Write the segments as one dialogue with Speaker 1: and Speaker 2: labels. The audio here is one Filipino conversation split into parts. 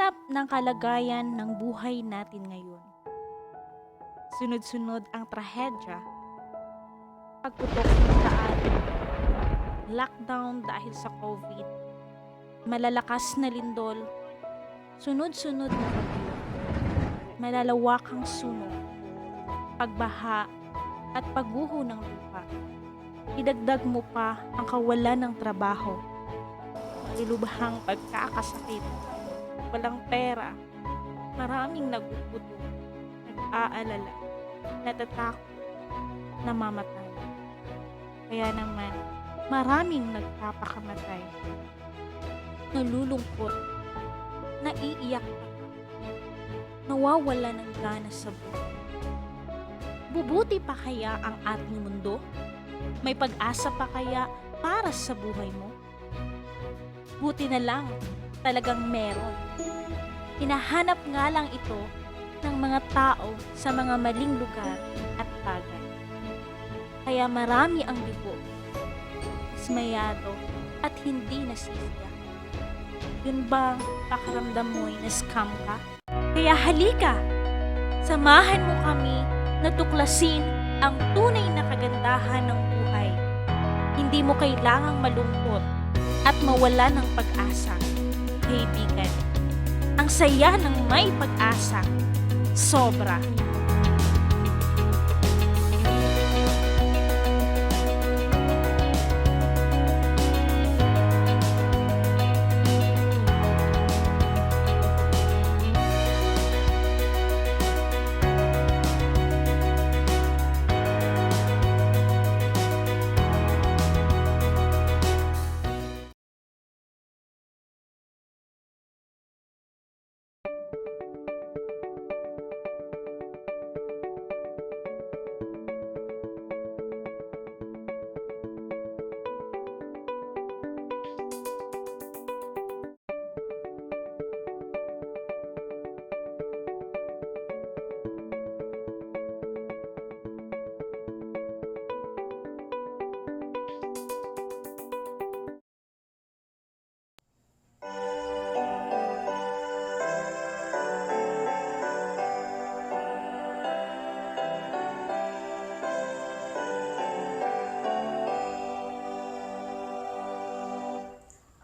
Speaker 1: Humarap ng kalagayan ng buhay natin ngayon. Sunod-sunod ang trahedya, pagputok ng daan, lockdown dahil sa COVID, malalakas na lindol, sunod-sunod na bagyo, malalawakang sunog, pagbaha at pagguho ng lupa. Idagdag mo pa ang kawalan ng trabaho, malulubhang pagkakasakit, walang pera, maraming nagugutom, nag-aalala, natatakot, namamatay. Kaya naman, maraming nagpapakamatay, nalulungkot, naiiyak pa, nawawala ng gana sa buhay. Bubuti pa kaya ang ating mundo? May pag-asa pa kaya para sa buhay mo? Buti na lang, talagang meron. Hinahanap nga lang ito ng mga tao sa mga maling lugar at bagay. Kaya marami ang bigo, dismayado at hindi nasisiyak. Yun bang pakiramdam mo'y na-scam ka? Kaya halika, samahan mo kami na tuklasin ang tunay na kagandahan ng buhay. Hindi mo kailangang malungkot at mawala ng pag-asa, kaibigan. Ang saya ng may pag-asa, sobra.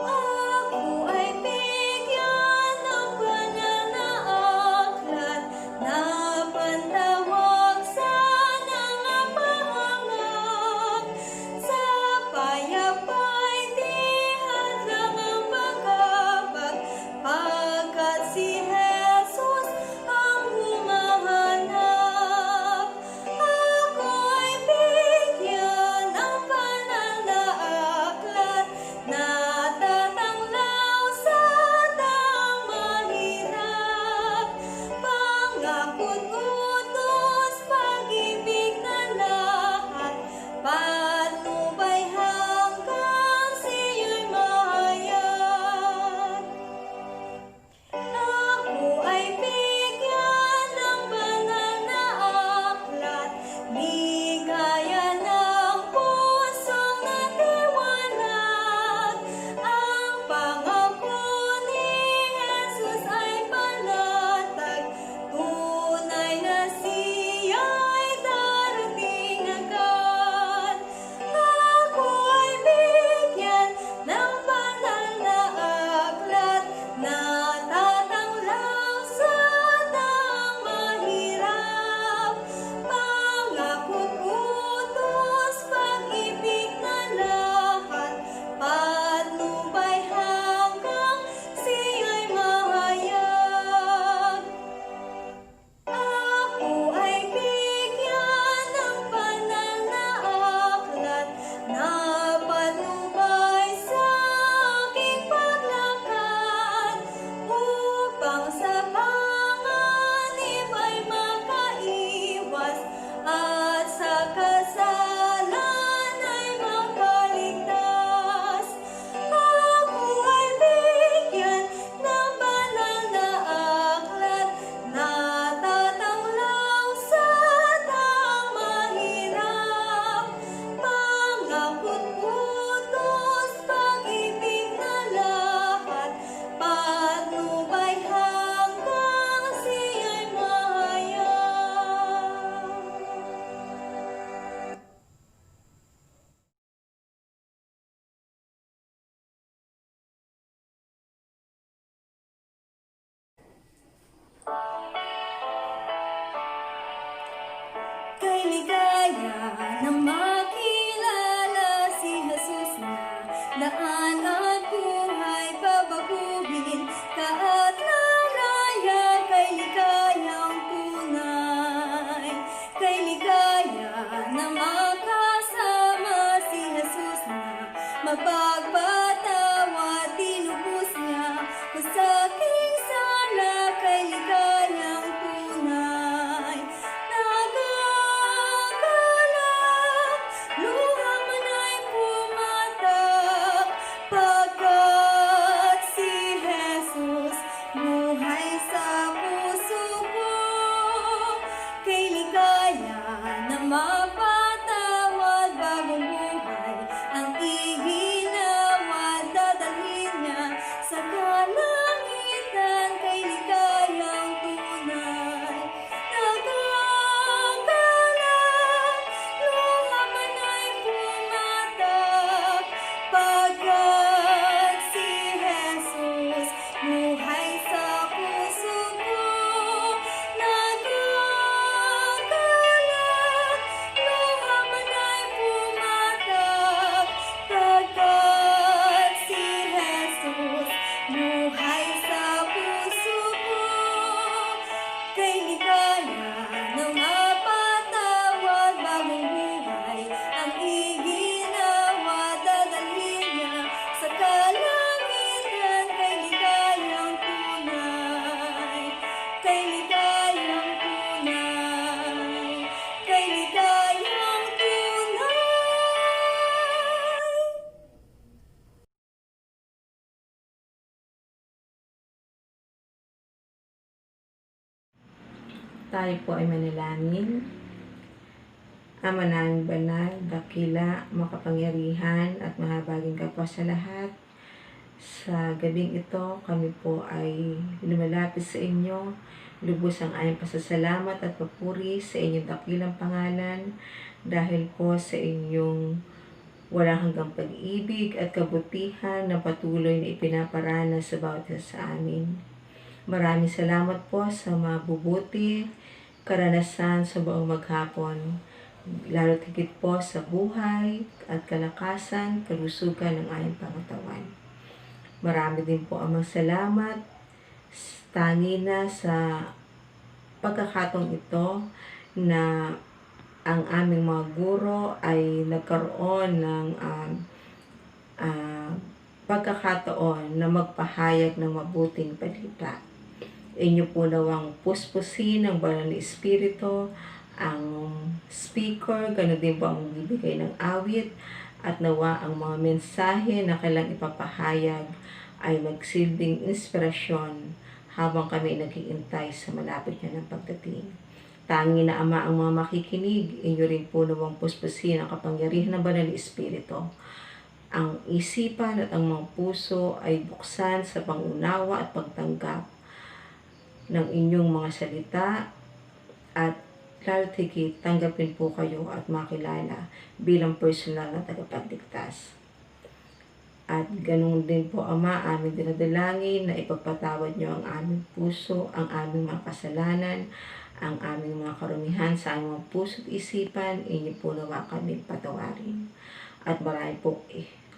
Speaker 2: Ako ay bigyan ng pananaaklat na pantawag sa nangapangarap. Sa payapa'y di hadlang ang pagkabag, pagkat si Jesus ang humahanap. Ako ay bigyan ng pananaaklat na tatanglaw sa daang mahirap. Pangako't utos, pag-ibig na lahat, patnubay hanggang siya'y mahayag. Ako ay bigyan ng pananaaklat, bigaya ng pusong natiwalag. Ang pangako ni Jesus ay panatag, tunay na makilala si Jesus na daan at buhay babaguhin ka at lalaya kay ligayang tunay. Kay ligaya na makasama si Jesus na mapagpatawad tinubos niya kung sa aking sala kay ligayang tunay. Nagagalak, luha man ay pumatak, pagkat si Jesus buhay sa puso ko. Kay ligaya na mapatawad bagong buhay ang iginawa, dadalhin niya sa kalangitan kay ligayang tunay. Nagagalak, luha man ay pumatak, pagkat si Jesus buhay sa puso ko. Nagagalak, luha man ay pumatak, pagkat si Jesus buhay sa puso ko. Kay ligaya na mapatawad bagong buhay ang iginawa, dadalhin niya sa kalangitan kay ligayang tunay. Kay ligayang tunay. Kay ligayang tunay.
Speaker 3: Tayo po ay manalangin. Ama naming banal, dakila, makapangyarihan at mahabaging kapwa sa lahat. Sa gabing ito, kami po ay lumalapit sa inyo. Lubos ang aming pasasalamat at papuri sa inyong dakilang pangalan dahil po sa inyong walang hanggang pag-ibig at kabutihan na patuloy na ipinaparana sa bawat isa sa amin. Maraming salamat po sa mabubuti karanasan sa buong maghapon, lalo higit po sa buhay at kalakasan, kalusugan ng aming pangatawan. Marami din po amang salamat, tangi na sa pagkakataong ito na ang aming mga guro ay nagkaroon ng pagkakataon na magpahayag ng mabuting balita. Inyo po nawang puspusin ng banal na Espiritu, ang speaker, ganoon din po ang magbibigay ng awit, at nawa ang mga mensahe na kailang ipapahayag ay magsilbing inspirasyon habang kami nag-iintay sa malapit niya ng pagdating. Tangi na Ama ang mga makikinig, inyo rin po nawang puspusin ang kapangyarihan ng banal na Espiritu. Ang isipan at ang mga puso ay buksan sa pangunawa at pagtanggap ng inyong mga salita, at lalo higit tanggapin po kayo at makilala bilang personal na tagapagligtas. At ganun din po Ama, aming dinadalangin na ipagpatawad niyo ang aming puso, ang aming mga kasalanan, ang aming mga karumihan sa aming mga puso at isipan, inyo po nawa kami patawarin. At marami po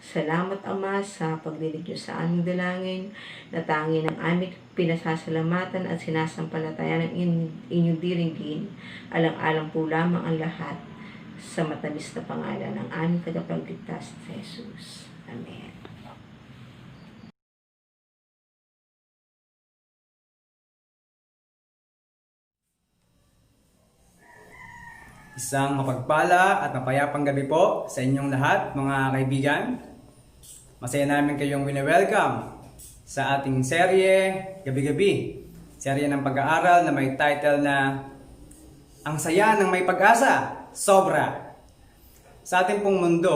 Speaker 3: salamat Ama sa pagdinig niyo sa aming dalangin, na tangi ng aming pinasasalamatan at sinasampalatayan ng inyong diringgin. Alang-alang po lamang ang lahat sa matamis na pangalan ng aming tagapagligtas na Jesus. Amen.
Speaker 4: Isang mapagpala at mapayapang gabi po sa inyong lahat, mga kaibigan. Masaya namin kayong wini-welcome sa ating serye Gabi-Gabi. Serye ng pag-aaral na may title na Ang Saya ng May Pag-asa, Sobra. Sa ating pong mundo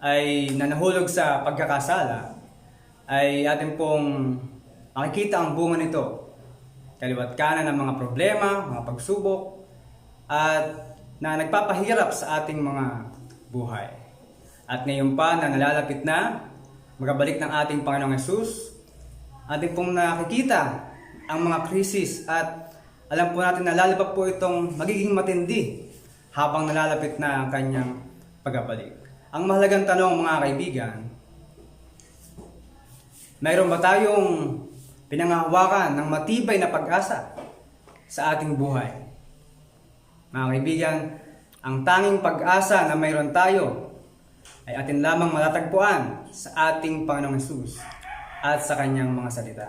Speaker 4: ay nanahulog sa pagkakasala, ay ating pong makikita ang bunga nito. Kaliwat kanan ng mga problema, mga pagsubok, at na nagpapahirap sa ating mga buhay. At ngayon pa na nalalapit na magabalik ng ating Panginoong Hesus, ating pong nakikita ang mga krisis, at alam po natin na lalo pa po itong magiging matindi habang nalalapit na ang kanyang pagbabalik. Ang mahalagang tanong mga kaibigan, mayroon ba tayong pinanghahawakan ng matibay na pag-asa sa ating buhay? Mga kaibigan, ang tanging pag-asa na mayroon tayo ay atin lamang matatagpuan sa ating Panginoong Hesus at sa kanyang mga salita.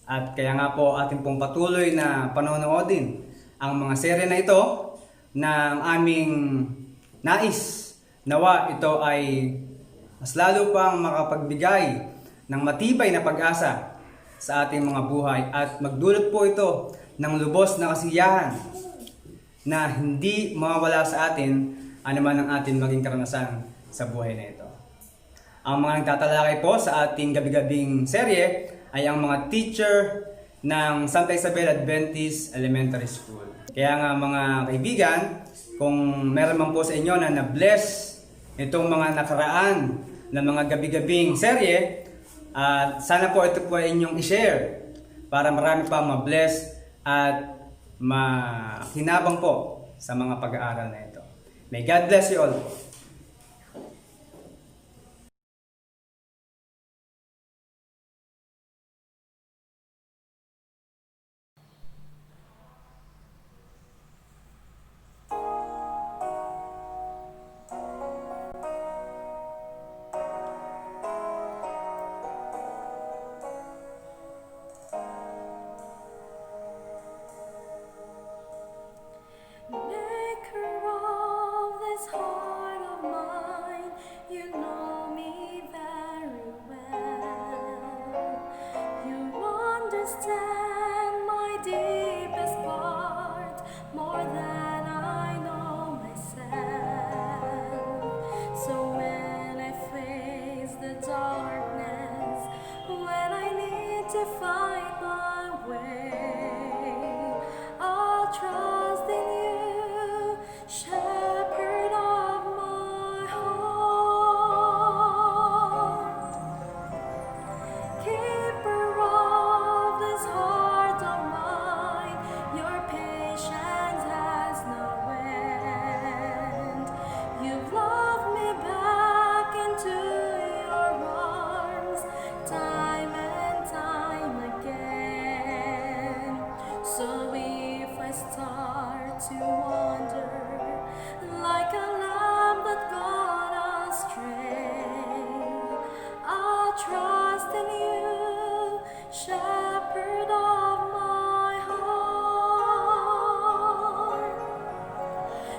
Speaker 4: At kaya nga po atin pong patuloy na panonoodin ang mga serye na ito ng aming nais. Nawa ito ay mas lalo pang makapagbigay ng matibay na pag-asa sa ating mga buhay at magdulot po ito ng lubos na kasiyahan na hindi mawawala sa atin anuman ang ating maging karanasan sa buhay na ito. Ang mga nagtatalakay po sa ating gabi-gabing serye ay ang mga teacher ng Santa Isabel Adventist Elementary School. Kaya nga mga kaibigan, kung meron man po sa inyo na na-bless itong mga nakaraan na mga gabi-gabing serye, sana po ito po ay inyong i-share para marami pa ma-bless at makinabang po sa mga pag-aaral na ito. May God bless you all.
Speaker 2: Maker of this heart of mine, you know me very well. You understand my deepest part more than I know myself. So when I face the darkness, when I need to find my way, I'll trust in you, shepherd of my heart. Keeper of this heart of mine, your patience has no end. You've loved me back into your arms, time and time again. So if I start to wander like a lamb that gone astray, I'll trust in you, shepherd of my heart.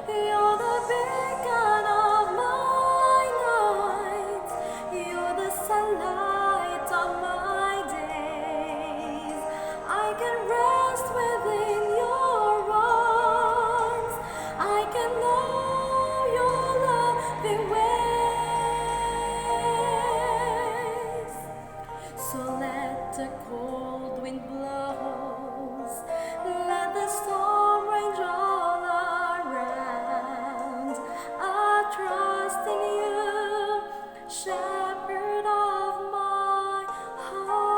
Speaker 2: You're the beacon of my night, you're the sunlight of my days. I can rest within your arms, I can know your loving ways. So let the cold wind blows, let the storm rage all around. I trust in you, shepherd of my heart.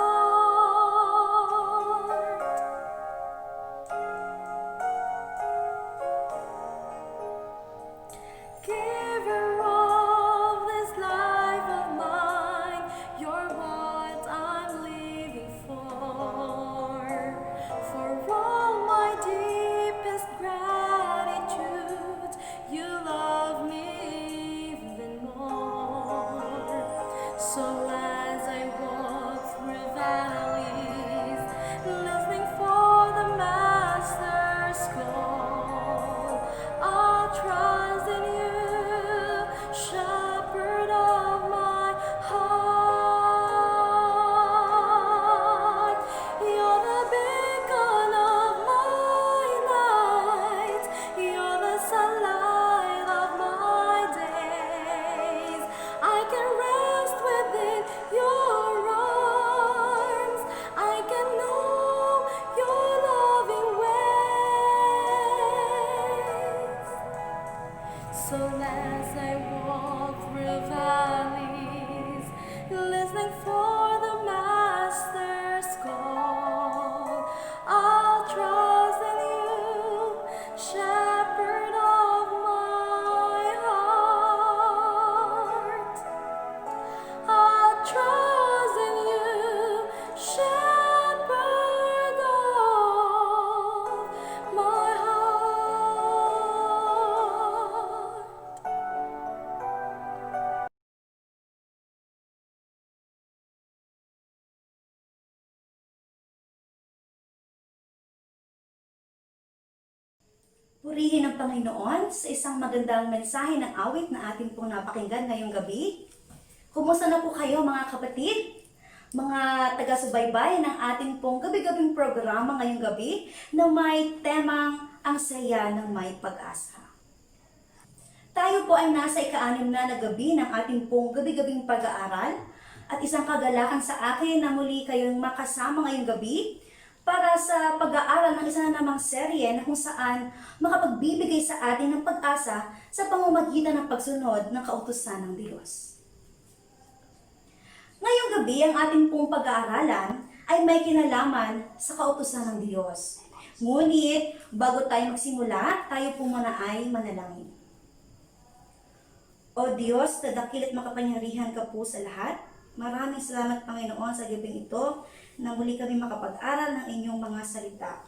Speaker 2: Purihin ang Panginoon sa isang magandang mensahe ng awit na ating pong napakinggan ngayong gabi. Kumusta na po kayo mga kapatid? Mga taga-subaybay ng ating pong gabi-gabing programa ngayong gabi na may temang ang saya ng may pag-asa. Tayo po ay nasa ika-6 na gabi ng ating pong gabi-gabing pag-aaral at isang kagalakan sa akin na muli kayong makasama ngayong gabi para sa pag-aaral ng isa na namang serye na kung saan makapagbibigay sa atin ng pag-asa sa pamamagitan ng pagsunod ng kautusan ng Diyos. Ngayong gabi, ang ating pong pag-aaralan ay may kinalaman sa kautusan ng Diyos. Ngunit, bago tayo magsimula, tayo po muna ay manalangin. O Diyos, na dakil at makapangyarihan ka po sa lahat, maraming salamat Panginoon sa gabing ito na muli kami makapag-aral ng inyong mga salita.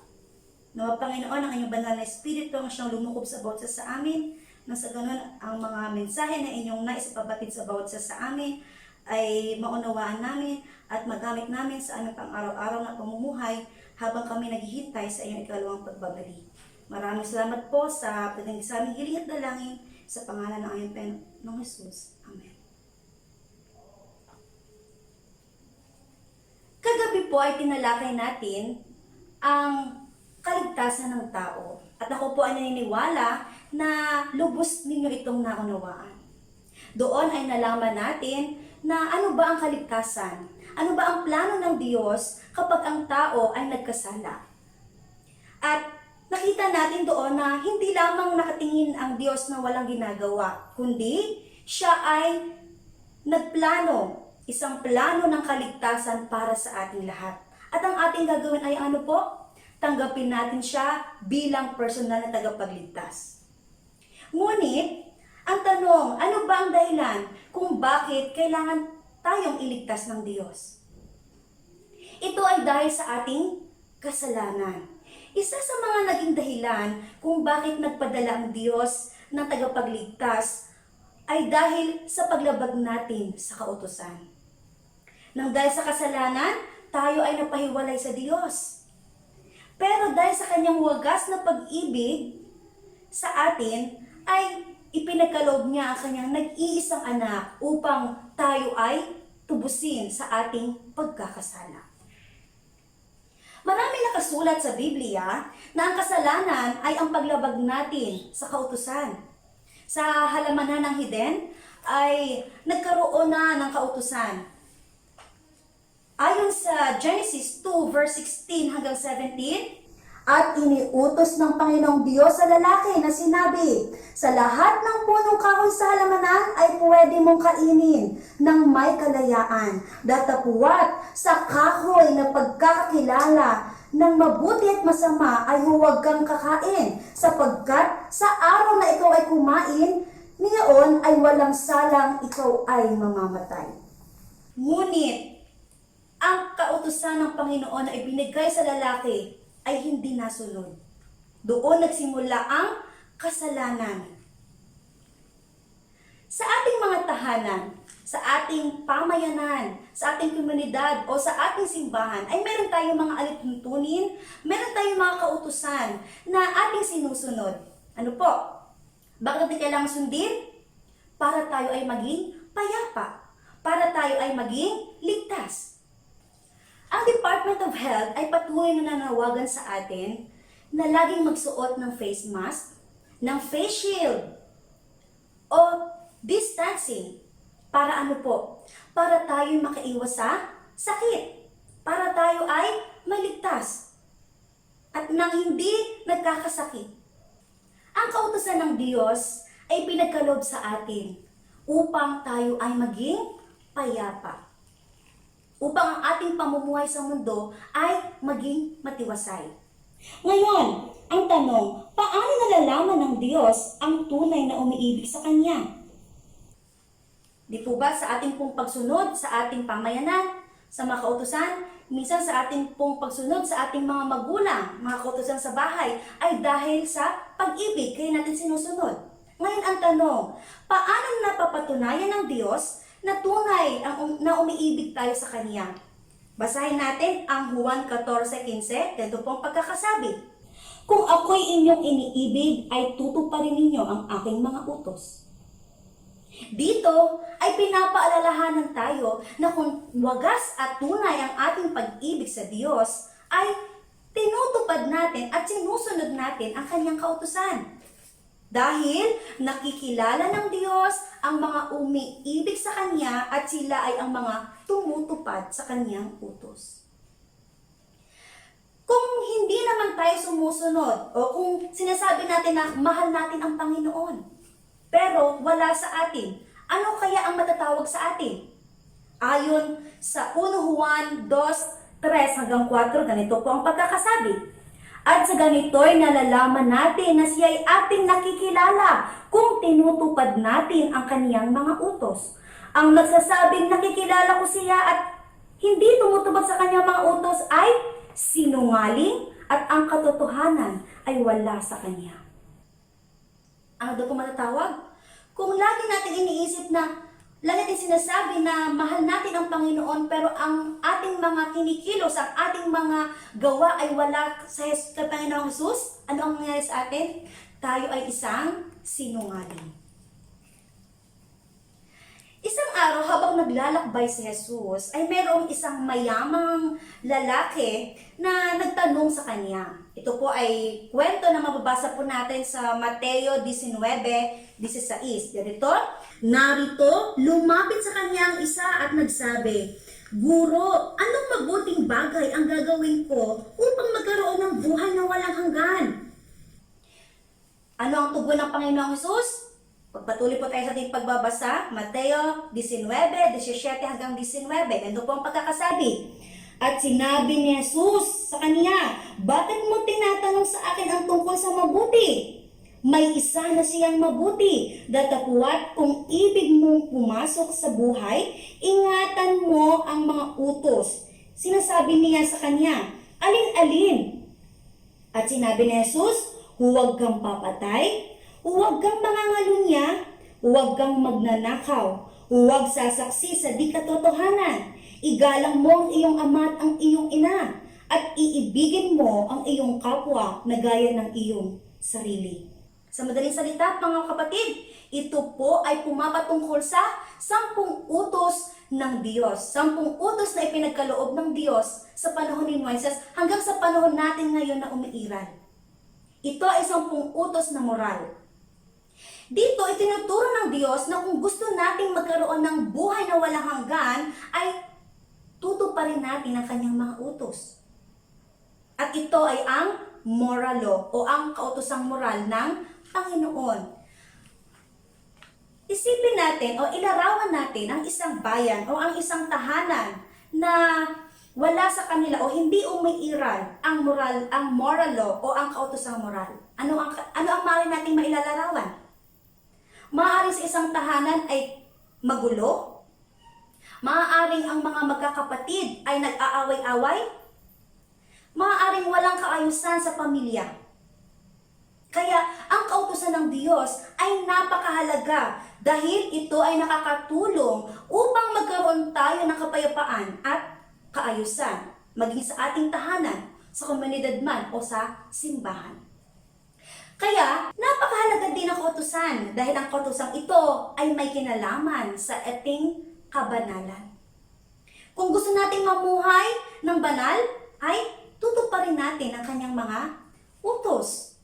Speaker 2: Nawa Panginoon, ang inyong banal na Espiritu ang siyang lumukob sa bawat isa sa amin, na sa ganun ang mga mensahe na inyong naisapabatid sa bawat isa sa amin ay maunawaan namin at magamit namin sa aming pang-araw-araw na pamumuhay habang kami naghihintay sa inyong ikalawang pagbabalik. Maraming salamat po sa pagdating sa aming hiling at dalangin sa pangalan ng aming Panginoong Jesus. Amen. Kagabi po ay tinalakay natin ang kaligtasan ng tao. At ako po ay naniniwala na lubos ninyo itong naunawaan. Doon ay nalaman natin na ano ba ang kaligtasan? Ano ba ang plano ng Diyos kapag ang tao ay nagkasala? At nakita natin doon na hindi lamang nakatingin ang Diyos na walang ginagawa, kundi siya ay nagplano, isang plano ng kaligtasan para sa ating lahat. At ang ating gagawin ay ano po? Tanggapin natin siya bilang personal na tagapagligtas. Ngunit, ang tanong, ano ba ang dahilan kung bakit kailangan tayong iligtas ng Diyos? Ito ay dahil sa ating kasalanan. Isa sa mga naging dahilan kung bakit nagpadala ang Diyos ng tagapagligtas ay dahil sa paglabag natin sa kautusan. Nang dahil sa kasalanan, tayo ay napahiwalay sa Diyos. Pero dahil sa kanyang wagas na pag-ibig sa atin, ay ipinagkaloob niya ang kanyang nag-iisang anak upang tayo ay tubusin sa ating pagkakasala. Marami nakasulat sa Biblia na ang kasalanan ay ang paglabag natin sa kautusan. Sa halamanan ng Eden ay nagkaroon na ng kautusan. Ayon sa Genesis 2 verse 16 hanggang 17, at iniutos ng Panginoong Diyos sa lalaki na sinabi, sa lahat ng punong kahoy sa halamanan ay pwede mong kainin ng may kalayaan. Datapuwat sa kahoy na pagkakakilala ng mabuti at masama ay huwag kang kakain, sapagkat sa araw na ikaw ay kumain, niyaon ay walang salang ikaw ay mamamatay. Ngunit, ang kautusan ng Panginoon na ibinigay sa lalaki ay hindi nasunod. Doon nagsimula ang kasalanan. Sa ating mga tahanan, sa ating pamayanan, sa ating komunidad o sa ating simbahan ay meron tayong mga alituntunin, meron tayong mga kautusan na ating sinusunod. Ano po? Bakit natin kailangang sundin? Para tayo ay maging payapa. Para tayo ay maging ligtas. Ang Department of Health ay patuloy na nanawagan sa atin na laging magsuot ng face mask, ng face shield, o distancing. Para ano po? Para tayo makaiwas sa sakit. Para tayo ay maligtas. At nang hindi nagkakasakit. Ang kautusan ng Diyos ay pinagkaloob sa atin upang tayo ay maging payapa. Upang ang ating pamumuhay sa mundo ay maging matiwasay. Ngayon, ang tanong, paano nalalaman ng Diyos ang tunay na umiibig sa Kanya? Di po ba sa ating pong pagsunod sa ating pamayanan, sa mga kautusan, minsan sa ating pong pagsunod sa ating mga magulang, mga kautusan sa bahay, ay dahil sa pag-ibig kaya natin sinusunod. Ngayon ang tanong, paano napapatunayan ng Diyos na tunay na umiibig tayo sa Kanya? Basahin natin ang Juan 14:15, ganito pong pagkakasabi. Kung ako'y inyong iniibig, ay tutuparin ninyo ang aking mga utos. Dito ay pinapaalalahanan tayo na kung wagas at tunay ang ating pag-ibig sa Diyos, ay tinutupad natin at sinusunod natin ang kanyang kautusan. Dahil nakikilala ng Diyos ang mga umiibig sa Kanya at sila ay ang mga tumutupad sa Kanyang utos. Kung hindi naman tayo sumusunod o kung sinasabi natin na mahal natin ang Panginoon, pero wala sa atin, ano kaya ang matatawag sa atin? Ayon sa 1 Juan 2:3 hanggang 4, ganito po ang pagkakasabi. At sa ganito'y nalalaman natin na siya'y ating nakikilala kung tinutupad natin ang kaniyang mga utos. Ang nagsasabing nakikilala ko siya at hindi tumutupad sa kanyang mga utos ay sinungaling at ang katotohanan ay wala sa kanya. Ano daw po matatawag? Kung lagi natin iniisip na lagi natin sinasabi na mahal natin ang Panginoon pero ang ating mga kinikilos, ang ating mga gawa ay wala sa Panginoong Jesus, ano ang nangyayari sa atin? Tayo ay isang sinungaling. Isang araw habang naglalakbay si Jesus ay mayroong isang mayamang lalaki na nagtanong sa kanya. Ito po ay kwento na mababasa po natin sa Mateo 19:16. Ganito, narito, lumapit sa kanya ang isa at nagsabi, Guro, anong mabuting bagay ang gagawin ko upang magkaroon ng buhay na walang hanggan? Ano ang tugon ng Panginoong Jesus? Pagpatuloy po tayo sa ating pagbabasa, Mateo 19:17 hanggang 19. Ito po ang pagkakasabi. At sinabi ni Jesus sa kanya, bakit mo tinatanong sa akin ang tungkol sa mabuti? May isa na siyang mabuti, datapwat kung ibig mong pumasok sa buhay, ingatan mo ang mga utos. Sinasabi niya sa kanya, alin-alin? At sinabi ni Jesus, huwag kang papatay, huwag kang mangangalunya, huwag kang magnanakaw, huwag sasaksi sa di katotohanan, igalang mo ang iyong ama at ang iyong ina, at iibigin mo ang iyong kapwa na gaya ng iyong sarili. Sa madaling salita, mga kapatid, ito po ay pumapatungkol sa 10 utos ng Diyos. 10 utos na ipinagkaloob ng Diyos sa panahon ni Moises hanggang sa panahon natin ngayon na umiiral. Ito ay 10 utos na moral. Dito, itinuturo ng Diyos na kung gusto nating magkaroon ng buhay na walang hanggan, ay tutuparin natin ang kanyang mga utos. At ito ay ang moral law o ang kautosang moral ng Panginoon. Isipin natin o ilarawan natin ang isang bayan o ang isang tahanan na wala sa kanila o hindi umiiral ang moral law o ang kautosang moral. Ano ang maaari nating mailalarawan? Maaaring sa isang tahanan ay magulo. Maaaring ang mga magkakapatid ay nag-aaway-away. Maaaring walang kaayusan sa pamilya. Kaya ang kautusan ng Diyos ay napakahalaga dahil ito ay nakakatulong upang magkaroon tayo ng kapayapaan at kaayusan, maging sa ating tahanan, sa komunidad man o sa simbahan. Kaya, napakahalaga din ang kautusan dahil ang kautusang ito ay may kinalaman sa ating kabanalan. Kung gusto nating mamuhay ng banal, ay tutuparin natin ang kanyang mga utos.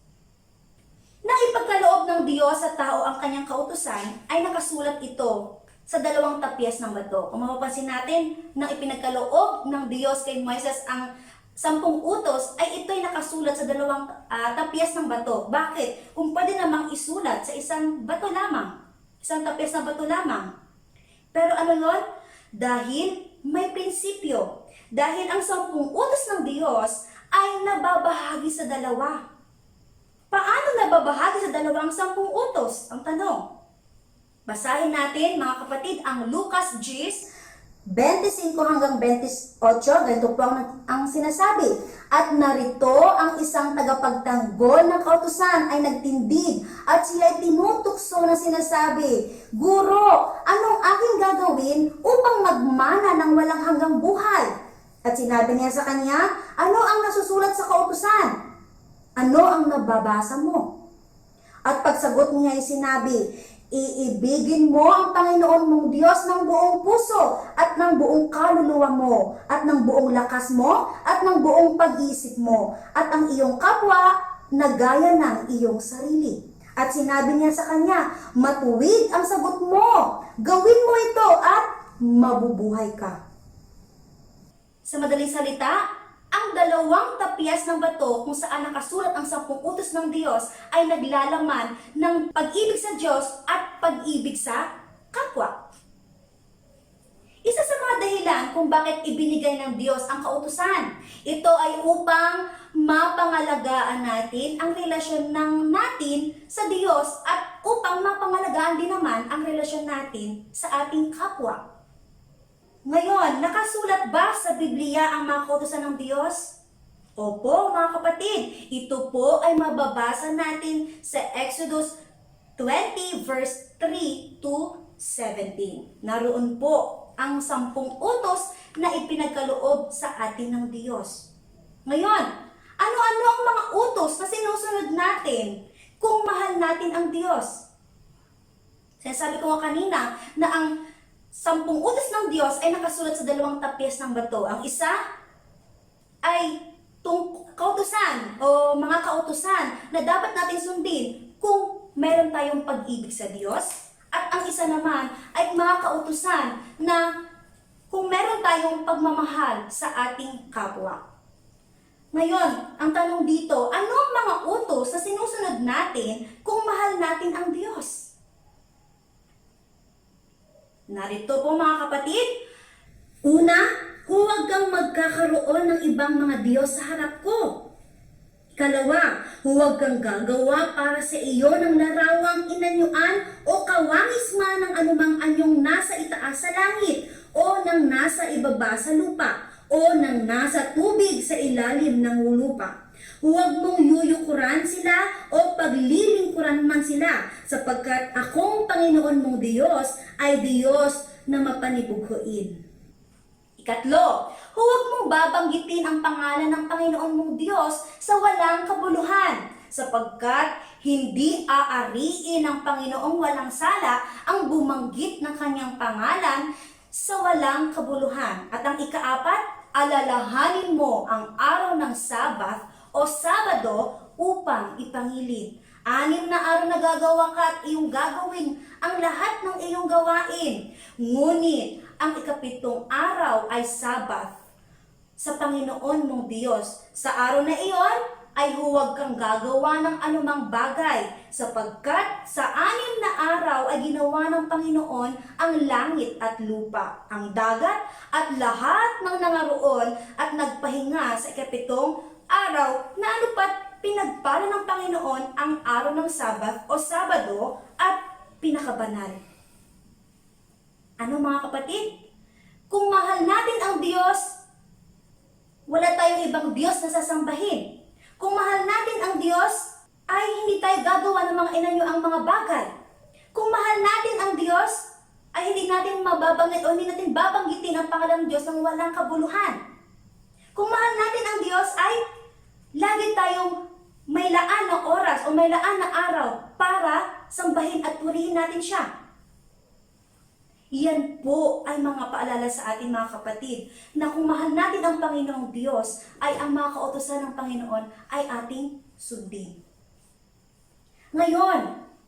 Speaker 2: Na ipagkaloob ng Diyos sa tao ang kanyang kautusan, ay nakasulat ito sa 2 tapyas ng bato. Kung mapapansin natin, nang ipinagkaloob ng Diyos kay Moises ang 10 utos, ay ito'y nakasulat sa 2 tapyas ng bato. Bakit? Kung pwede namang isulat sa isang bato lamang, isang tapyas na bato lamang. Pero ano yun? Dahil may prinsipyo. Dahil ang 10 utos ng Diyos ay nababahagi sa 2. Paano nababahagi sa 2 ang 10 utos? Ang tanong. Basahin natin, mga kapatid, ang Lucas 10:25 hanggang 28. Ganito po ang sinasabi. At narito ang isang tagapagtanggol ng kautusan ay nagtindig at siya ay tinutukso na sinasabi, Guro, anong aking gagawin upang magmana ng walang hanggang buhay? At sinabi niya sa kanya, ano ang nasusulat sa kautusan? Ano ang nababasa mo? At pagsagot niya ay sinabi, iibigin mo ang Panginoon mong Diyos ng buong puso at ng buong kaluluwa mo at ng buong lakas mo at ng buong pag-iisip mo at ang iyong kapwa na gaya ng iyong sarili. At sinabi niya sa kanya, matuwid ang sagot mo, gawin mo ito at mabubuhay ka. Sa madaling salita, ang 2 tapyas ng bato kung saan nakasulat ang 10 utos ng Diyos ay naglalaman ng pag-ibig sa Diyos at pag-ibig sa kapwa. Isa sa mga dahilan kung bakit ibinigay ng Diyos ang kautusan. Ito ay upang mapangalagaan natin ang relasyon natin sa Diyos at upang mapangalagaan din naman ang relasyon natin sa ating kapwa. Ngayon, nakasulat ba sa Biblia ang mga kautusan ng Diyos? Opo, mga kapatid. Ito po ay mababasa natin sa Exodus 20 verse 3 to 17. Naroon po ang 10 utos na ipinagkaloob sa atin ng Diyos. Ngayon, ano-ano ang mga utos na sinusunod natin kung mahal natin ang Diyos? Sinasabi ko nga kanina na ang 10 utos ng Diyos ay nakasulat sa 2 tapyas ng bato. Ang isa ay kautusan o mga kautusan na dapat natin sundin kung meron tayong pag-ibig sa Diyos. At ang isa naman ay mga kautusan na kung meron tayong pagmamahal sa ating kapwa. Ngayon, ang tanong dito, ano ang mga utos na sinusunod natin kung mahal natin ang Diyos? Narito po mga kapatid. Una, huwag kang magkakaroon ng ibang mga Diyos sa harap ko. Ikalawa, huwag kang gagawa para sa iyo ng larawang inanyuan o kawangis man ng anumang anyong nasa itaas sa langit o ng nasa ibaba sa lupa o ng nasa tubig sa ilalim ng lupa. Huwag mong yuyukuran sila o paglilingkuran man sila, sapagkat akong Panginoon mong Diyos ay Diyos na mapanibughuin. Ikatlo, huwag mong babanggitin ang pangalan ng Panginoon mong Diyos sa walang kabuluhan, sapagkat hindi aariin ng Panginoong walang sala ang bumanggit ng kanyang pangalan sa walang kabuluhan. At ang ikaapat, alalahanin mo ang araw ng Sabat o Sabado upang ipangilid. 6 na araw na gagawa ka at iyong gagawin ang lahat ng iyong gawain. Ngunit ang ika-7 araw ay Sabat sa Panginoon mong Diyos. Sa araw na iyon ay huwag kang gagawa ng anumang bagay, sapagkat sa 6 na araw ay ginawa ng Panginoon ang langit at lupa, ang dagat at lahat ng nangaroon, at nagpahinga sa ika-7 araw na anupat pinagpala ng Panginoon ang araw ng Sabat o Sabado at pinakabanal. Ano mga kapatid? Kung mahal natin ang Diyos, wala tayong ibang Diyos na sasambahin. Kung mahal natin ang Diyos, ay hindi tayo gagawa ng mga inanyoang mga bagay. Kung mahal natin ang Diyos, ay hindi natin mababanggit o hindi natin babanggitin ang pangalan ng Diyos ng walang kabuluhan. Kung mahal natin ang Diyos, ay lagi tayong may laan ng oras o may laan na araw para sambahin at purihin natin siya. Yan po ay mga paalala sa atin mga kapatid, na kung mahal natin ang Panginoong Diyos, ay ang mga kautusan ng Panginoon ay ating sundin. Ngayon,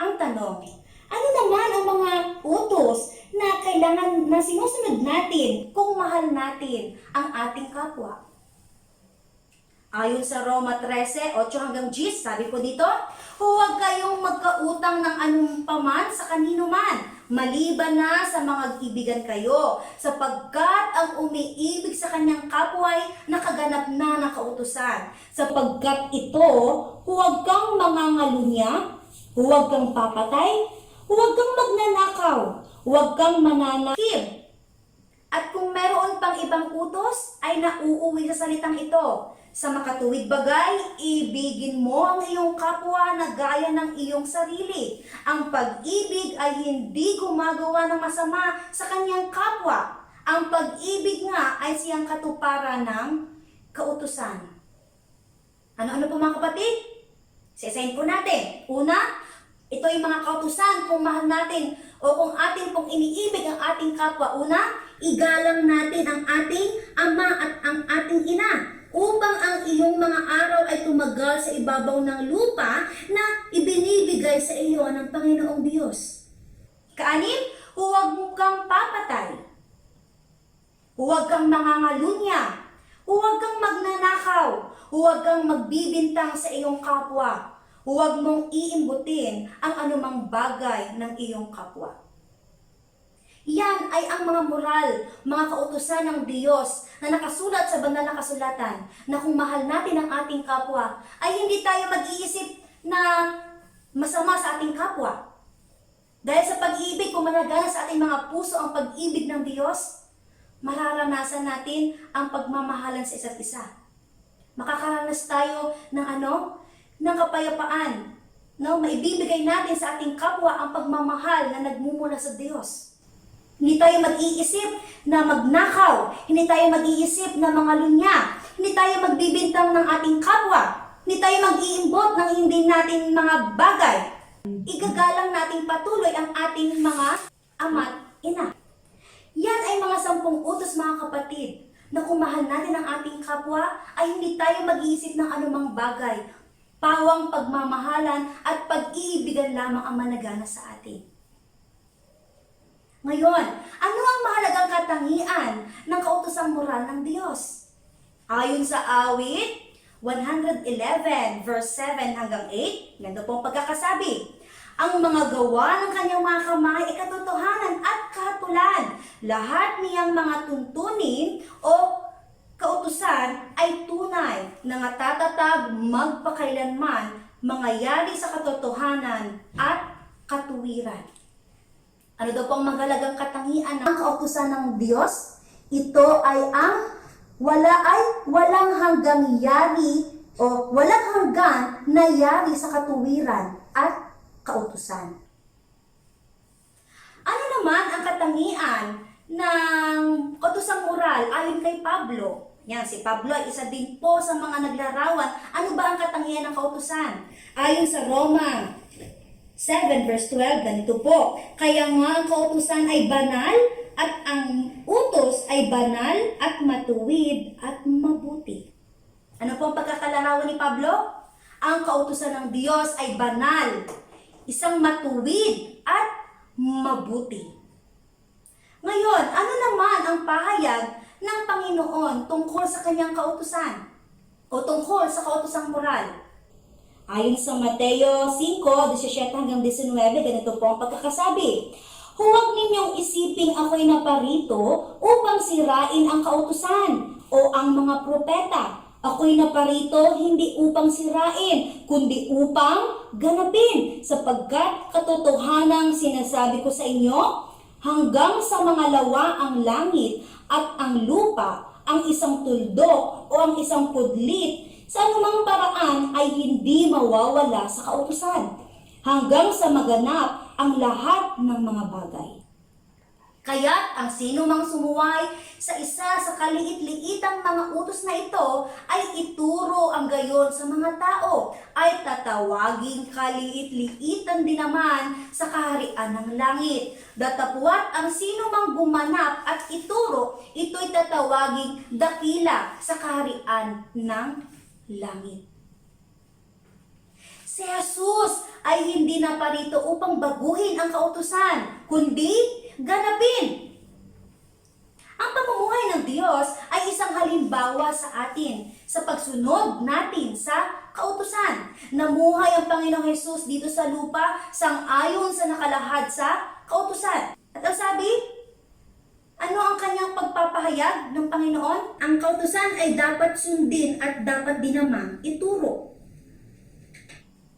Speaker 2: ang tanong, ano naman ang mga utos na kailangan na sinusunod natin kung mahal natin ang ating kapwa? Ayon sa Roma 13, 8 hanggang 10, sabi po dito, huwag kayong magkautang ng anumpaman sa kanino man, maliban na sa mga ibigan kayo, sapagkat ang umiibig sa kanyang kapwa ay nakaganap na ng kautusan. Sapagkat ito, huwag kang mangangalunya, huwag kang papatay, huwag kang magnanakaw, huwag kang mananakib. At kung meron pang ibang utos, ay nauuwi sa salitang ito. Sa makatuwid bagay, ibigin mo ang iyong kapwa na gaya ng iyong sarili. Ang pag-ibig ay hindi gumagawa ng masama sa kanyang kapwa. Ang pag-ibig nga ay siyang katuparan ng kautusan. Ano-ano po mga kapatid? Sisayin po natin. Una, ito yung mga kautusan kung mahal natin o kung atin pong iniibig ang ating kapwa. Una, igalang natin ang ating ama at ang ating ina upang ang iyong mga araw ay tumagal sa ibabaw ng lupa na ibinibigay sa iyo ng Panginoong Diyos. Kaanim, huwag mo kang papatay. Huwag kang mangangalunya. Huwag kang magnanakaw. Huwag kang magbibintang sa iyong kapwa. Huwag mong iimbutin ang anumang bagay ng iyong kapwa. Yan ay ang mga moral, mga kautusan ng Diyos na nakasulat sa banal na kasulatan na kung mahal natin ang ating kapwa, ay hindi tayo mag-iisip na masama sa ating kapwa. Dahil sa pag-ibig, kung managana sa ating mga puso ang pag-ibig ng Diyos, mararanasan natin ang pagmamahalan sa isa't isa. Makakaranas tayo ng kapayapaan. Maibibigay natin sa ating kapwa ang pagmamahal na nagmumula sa Diyos. Hindi tayo mag-iisip na magnakaw. Hindi tayo mag-iisip na mangalunya. Hindi tayo magbibintang ng ating kapwa. Hindi tayo mag-iimbot ng hindi natin mga bagay. Igagalang natin patuloy ang ating mga ama't ina. Yan ay mga 10 utos mga kapatid, na kung mahal natin ang ating kapwa, ay hindi tayo mag-iisip ng anumang bagay. Pawang pagmamahalan at pag-iibigan lamang ang managana sa atin. Ngayon, ano ang mahalagang katangian ng kautosang moral ng Diyos? Ayon sa awit 111 verse 7 hanggang 8, ganito pong pagkakasabi. Ang mga gawa ng kanyang mga kamay ay katotohanan at kahatulan. Lahat niyang mga tuntunin o kautusan ay tunay na natatatag magpakailanman, mangyayari sa katotohanan at katuwiran. Ano daw pong mahalagang katangian ng kautusan ng Diyos? Ito ay ang walang hanggang yari o walang hanggan na yari sa katuwiran at kautusan. Ano naman ang katangian ng kautusang moral ayon kay Pablo? Yan, si Pablo ay isa din po sa mga naglarawan. Ano ba ang katangian ng kautusan? Ayon sa Roma 7 verse 12, ganito po. Kaya nga ang kautusan ay banal at ang utos ay banal at matuwid at mabuti. Ano po ang pagkakalarawan ni Pablo? Ang kautusan ng Diyos ay banal, isang matuwid at mabuti. Ngayon, ano naman ang pahayag ng Panginoon tungkol sa kanyang kautusan o tungkol sa kautusang moral? Ayon sa Mateo 5:17 hanggang 19, ganito po ang pagkakasabi. Huwag ninyong isiping ako'y naparito upang sirain ang kautusan o ang mga propeta. Ako'y naparito hindi upang sirain, kundi upang ganapin, sapagkat katotohanang sinasabi ko sa inyo, hanggang sa mga lawa ang langit at ang lupa, ang isang tuldok o ang isang pudlit, sa anumang paraan ay hindi mawawala sa kautusan, hanggang sa maganap ang lahat ng mga bagay. Kaya't ang sino mang sumuway sa isa sa kaliit-liitang mga utos na ito ay ituro ang gayon sa mga tao, ay tatawaging kaliit-liitan din naman sa kaharian ng langit. Datapwat ang sino mang gumanap at ituro, ito'y tatawaging dakila sa kaharian ng langit. Si Jesus ay hindi naparito upang baguhin ang kautusan, kundi ganapin. Ang pamumuhay ng Diyos ay isang halimbawa sa atin sa pagsunod natin sa kautusan. Namuhay ang Panginoong Jesus dito sa lupa sang-ayon sa nakalahad sa kautusan. At ang sabi, ano ang kanyang pagpapahayag ng Panginoon? Ang kautusan ay dapat sundin at dapat din namang ituro.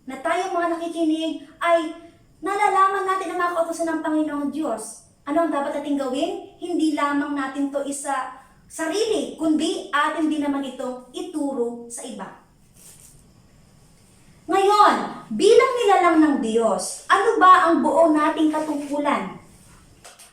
Speaker 2: Na tayong mga nakikinig ay nalalaman natin ang mga kautusan ng Panginoong Diyos. Ano ang dapat natin gawin? Hindi lamang natin to isa sarili, kundi atin din naman itong ituro sa iba. Ngayon, bilang nilalang ng Diyos, ano ba ang buo nating katungkulan?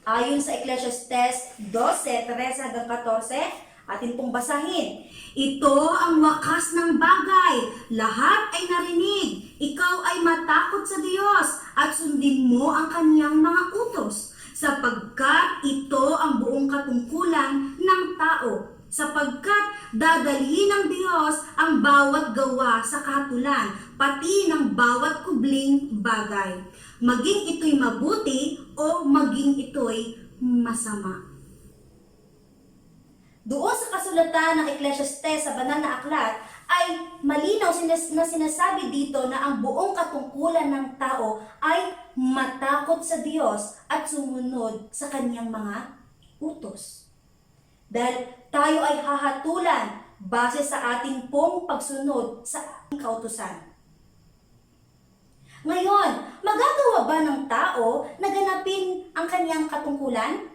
Speaker 2: Ayon sa Ecclesiastes 12:13-14, atin pong basahin. Ito ang wakas ng bagay, lahat ay narinig. ikaw ay matakot sa Diyos at sundin mo ang kanyang mga utos, sapagkat ito ang buong katungkulan ng tao, sapagkat dadalhin ng Diyos ang bawat gawa sa kahatulan, pati ng bawat kubling bagay, maging ito'y mabuti o maging ito'y masama. Doon sa kasulatan ng Ecclesiastes sa banal na aklat ay malinaw na sinasabi dito na ang buong katungkulan ng tao ay matakot sa Diyos at sumunod sa kanyang mga utos. Dahil tayo ay hahatulan base sa ating pong pagsunod sa ating kautusan. Ngayon, magagawa ba ng tao na ganapin ang kanyang katungkulan?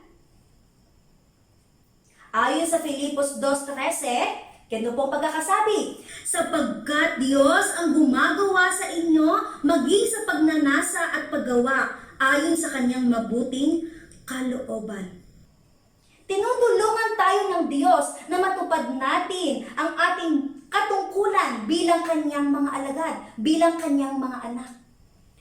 Speaker 2: Ayon sa Filipos 2:13, ganito pong pagkakasabi, sapagkat Diyos ang gumagawa sa inyo maging sa pagnanasa at paggawa ayon sa kanyang mabuting kalooban. Tinutulungan tayo ng Diyos na matupad natin ang ating katungkulan bilang kanyang mga alagad, bilang kanyang mga anak.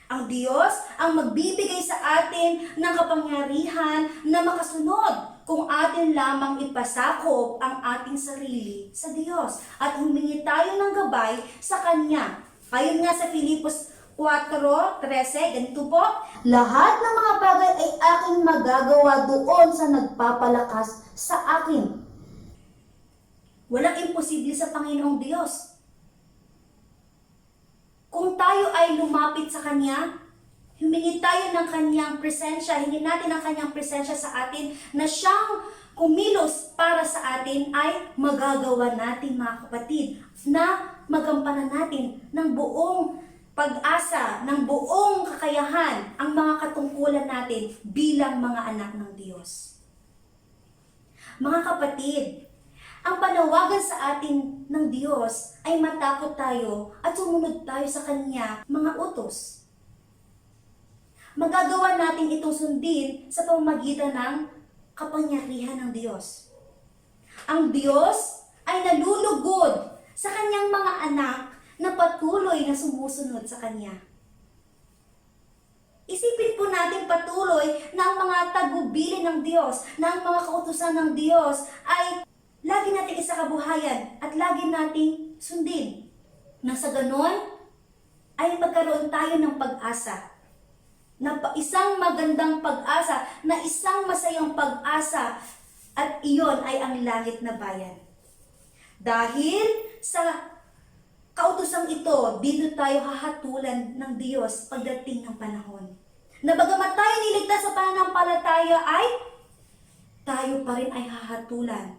Speaker 2: Ang Diyos ang magbibigay sa atin ng kapangyarihan na makasunod kung atin lamang ipasakop ang ating sarili sa Diyos at humingi tayo ng gabay sa Kanya. Ayon nga sa Filipos 4:13, ganito po, lahat ng mga bagay ay aking magagawa doon sa nagpapalakas sa akin. Walang imposible sa Panginoong Diyos. Kung tayo ay lumapit sa Kanya, humingi tayo ng Kanyang presensya, hingin natin ang Kanyang presensya sa atin na siyang kumilos para sa atin ay magagawa natin mga kapatid na magampanan natin ng buong pag-asa, ng buong kakayahan ang mga katungkulan natin bilang mga anak ng Diyos. Mga kapatid, ang panawagan sa atin ng Diyos ay matakot tayo at sumunod tayo sa Kanya mga utos. Magagawa natin itong sundin sa pamamagitan ng kapangyarihan ng Diyos. Ang Diyos ay nalulugod sa Kanyang mga anak na patuloy na sumusunod sa Kanya. Isipin po natin patuloy na ang mga tagubilin ng Diyos, na ang mga kautusan ng Diyos ay lagi nating isakabuhayan at lagi nating sundin. Na sa ganon ay magkaroon tayo ng pag-asa. Na isang magandang pag-asa, na isang masayang pag-asa, at iyon ay ang langit na bayan. Dahil sa kautosang ito, dito tayo hahatulan ng Diyos pagdating ng panahon. Na bagamat tayo niligtas sa pananampalataya ay tayo pa rin ay hahatulan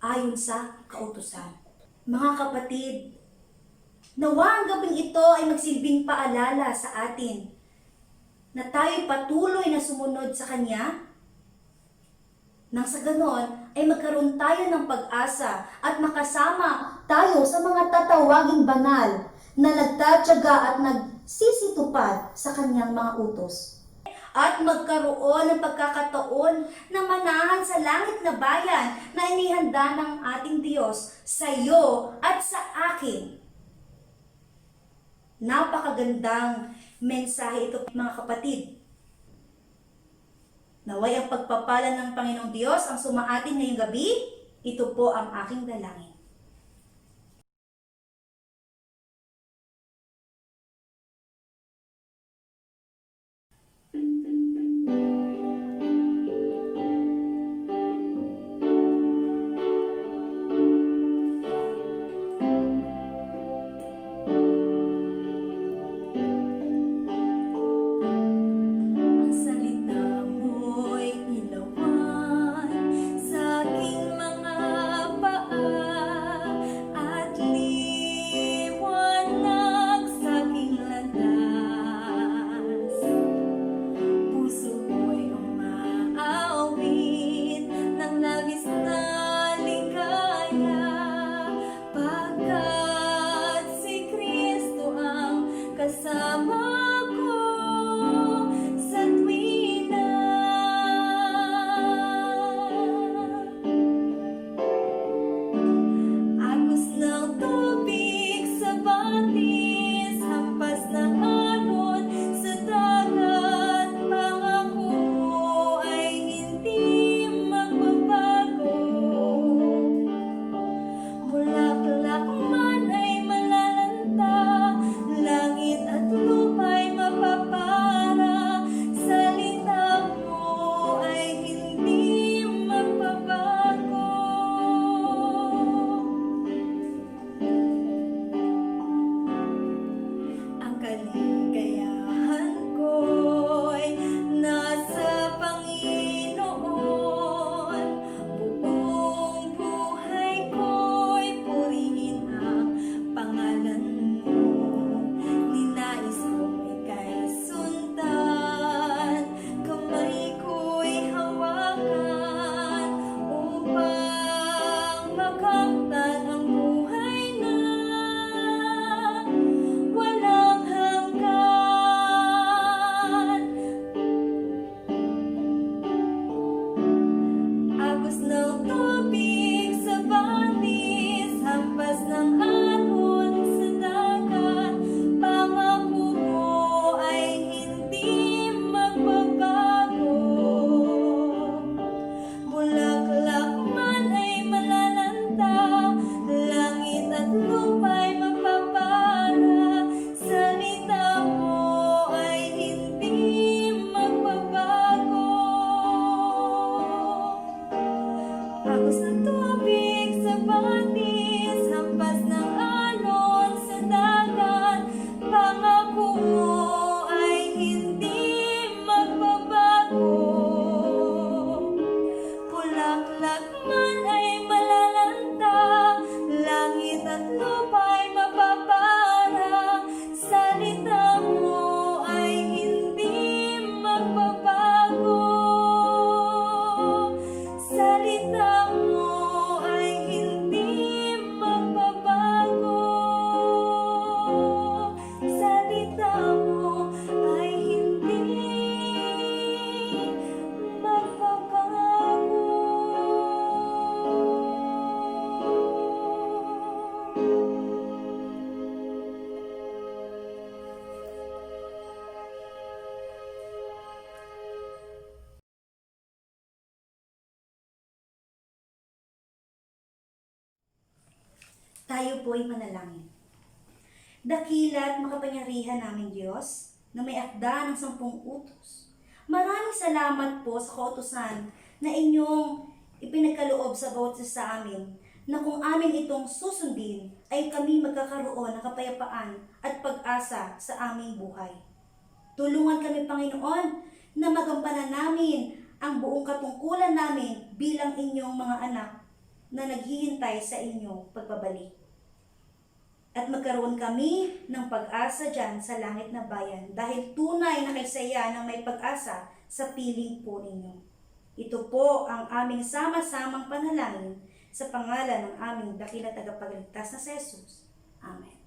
Speaker 2: ayon sa kautusan. Mga kapatid, nawa ang gabing ito ay magsilbing paalala sa atin na tayo patuloy na sumunod sa Kanya, nang sa ganon ay magkaroon tayo ng pag-asa at makasama tayo sa mga tatawaging banal na nagtatyaga at nagsisitupad sa Kanyang mga utos. At magkaroon ng pagkakataon na manahan sa langit na bayan na inihanda ng ating Diyos sa iyo at sa akin. Napakagandang mensahe ito mga kapatid. Naway ang pagpapala ng Panginoong Diyos ang sumaatin ngayong gabi, ito po ang aking dalangin.
Speaker 5: Ang salita mo'y ilawan sa aking mga paa. kaligayahan ko'y nasa Panginoon. Buong buhay ko'y purihin ang pangalan mo. Ninais kong ika'y sundan, kamay ko'y hawakan upang makamtan ang buhay na walang hanggan. Agos ng tubig sa batis, hampas ng alon sa dagat, pangako mo ay hindi magbabago. Bulaklak man ay malalanta, langit at lupa'y mapapara, salita mo ay hindi magbabago. Agos ng tubig sa batis, hampas ng alon sa dagat, pangako mo ay hindi magbabago. Bulaklak man ay malalanta, langit at lupa'y mapapara, salita mo ay hindi magbabago. Salita mo ay hindi magbabago. Salita mo ay hindi magbabago.
Speaker 2: Tayo po ay manalangin. Dakila at makapangyarihan namin Diyos, na may akda ng 10 utos. Maraming salamat po sa kautusan na inyong ipinagkaloob sa bawat isa sa amin, na kung amin itong susundin, ay kami magkakaroon ng kapayapaan at pag-asa sa aming buhay. Tulungan kami, Panginoon, na magampanan namin ang buong katungkulan namin bilang inyong mga anak na naghihintay sa inyong pagbabalik. At magkaroon kami ng pag-asa dyan sa langit na bayan dahil tunay na kaysaya ng may pag-asa sa piling po ninyo. Ito po ang aming sama-samang panalangin sa pangalan ng aming dakilang tagapagligtas na si Jesus. Amen.